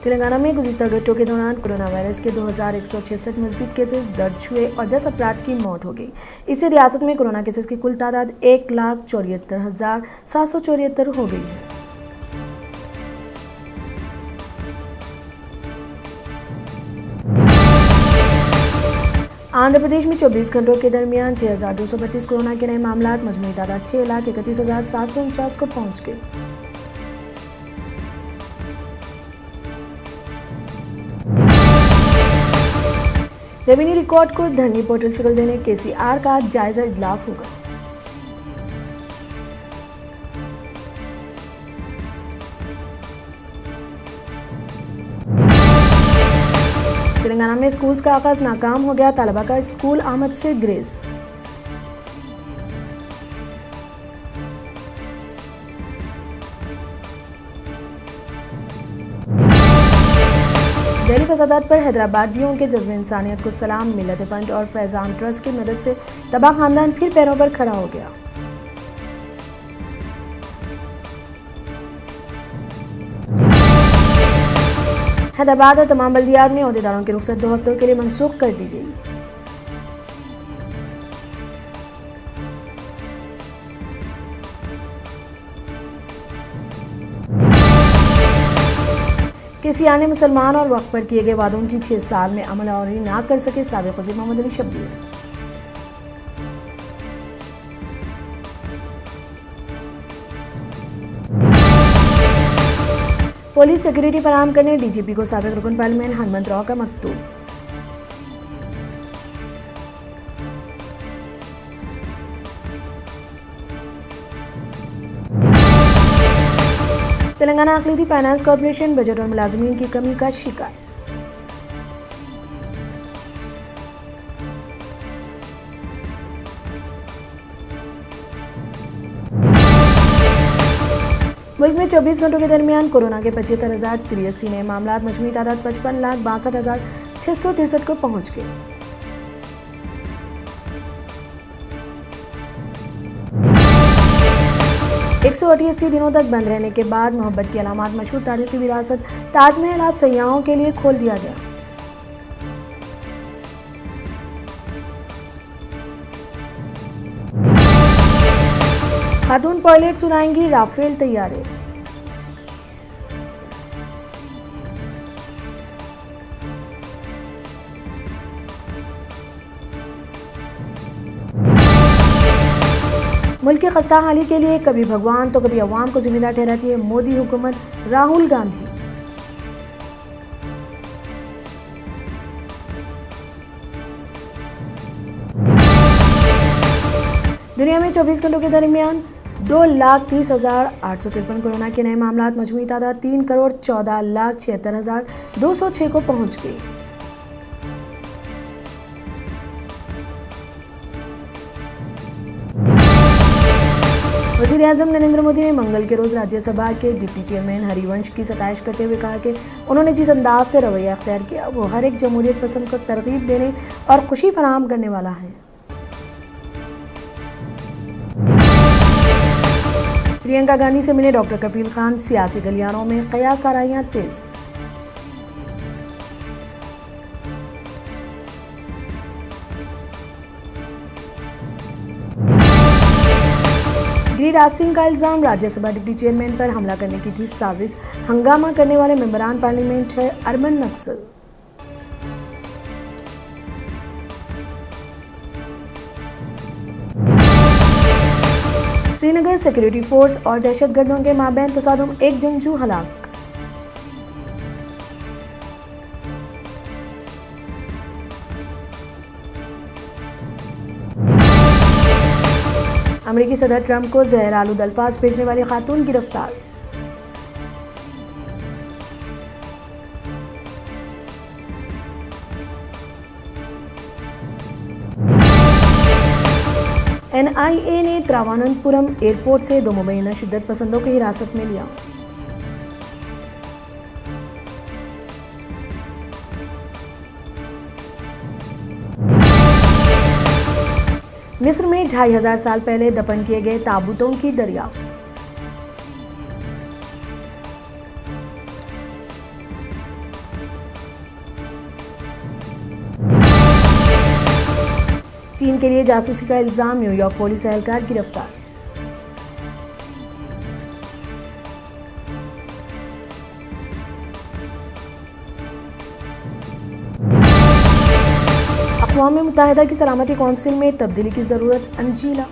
तेलंगाना में गुज़िश्ता घंटों के दौरान कोरोना वायरस के 2166 मज़बूत केसेस दर्ज हुए और 10 अफराद की मौत हो गई। इससे रियासत में कोरोना केसेस की कुल तादाद 1,74,774 हो गई है। आंध्र प्रदेश में 24 घंटों के दरमियान 6,232 कोरोना के नए मामला, मजमूई तादाद 6,31,749 को पहुंच गई। रेवेन्यू रिकॉर्ड को धरनी पोर्टल शक्ल देने केसीआर का जायजा इजलास होगा। तेलंगाना में स्कूल्स का आगाज नाकाम हो गया, तलबा का स्कूल आमद से ग्रेस। दिल्ली फसादात पर हैदराबादियों के जज्बे इंसानियत को सलाम। मिल्लत फंड और फैजान ट्रस्ट की मदद से तबाह खानदान फिर पैरों पर खड़ा हो गया। हैदराबाद और तमाम बल्दियात में ओहदेदारों की रुखसत 2 हफ्तों के लिए मनसूख कर दी गई। केसीआर ने मुसलमान और वक्फ पर किए गए वादों की 6 साल में अमल और ना कर सके साबिक वज़ीर मोहम्मद अली शब्बीर। पुलिस सिक्योरिटी फराहम करने डीजीपी को साबिक रुकन पार्लियामेंट हनुमंत राव का मकतूब। तेलंगाना अक़लीती फाइनेंस कॉर्पोरेशन बजट और मुलाजिमीन की कमी का शिकार। मुल्क में 24 घंटों के दरमियान कोरोना के 75,083 नए मामला, मजमूई तादाद 55,62,663 को पहुंच गई। एक 188 दिनों तक बंद रहने के बाद मोहब्बत की अलामत मशहूर तारीखी विरासत ताजमहल आज सयाहों के लिए खोल दिया गया। खातून पायलट उड़ाएंगी राफेल तैयारे। मुल्क की खस्ता हाली के लिए कभी भगवान तो कभी अवाम को जिम्मेदार ठहराती है मोदी हुकूमत, राहुल गांधी। दुनिया में 24 घंटों के दरमियान 2,30,853 कोरोना के नए मामला, मजमूई तादाद 3,14,76,206 को पहुंच गई। वज़ीर-ए-आज़म नरेंद्र मोदी ने मंगल के रोज राज्यसभा के डिप्टी चेयरमैन हरिवंश की सताइश करते हुए कहा कि उन्होंने जिस अंदाज से रवैया अख्तियार किया वो हर एक जमहूरियत पसंद को तरगीब देने और खुशी फराहम करने वाला है। प्रियंका गांधी से मिले डॉक्टर कफील खान, सियासी गलियारों में कयास आराइयां तेज। गिरिराज सिंह का इल्जाम, राज्यसभा डिप्टी चेयरमैन पर हमला करने की थी साजिश, हंगामा करने वाले मेंबरान पार्लियामेंट है अरमान नक्सल। श्रीनगर सिक्योरिटी फोर्स और दहशतगर्दों के माबैन तसादुम, एक जंगजू हलाक। अमेरिकी सदर ट्रंप को जहर आलूद अल्फाज भेजने वाली खातून गिरफ्तार। NIA ने त्रिवेंद्रपुरम एयरपोर्ट से 2 मुबैना शिद्दत पसंदों को हिरासत में लिया। मिस्र में 2500 साल पहले दफन किए गए ताबूतों की दरियाफ्त। चीन के लिए जासूसी का इल्ज़ाम, न्यूयॉर्क पुलिस एहलकार गिरफ्तार। अक़वाम मुत्तहिदा की सलामती कौंसिल में तब्दीली की ज़रूरत, अंजीला।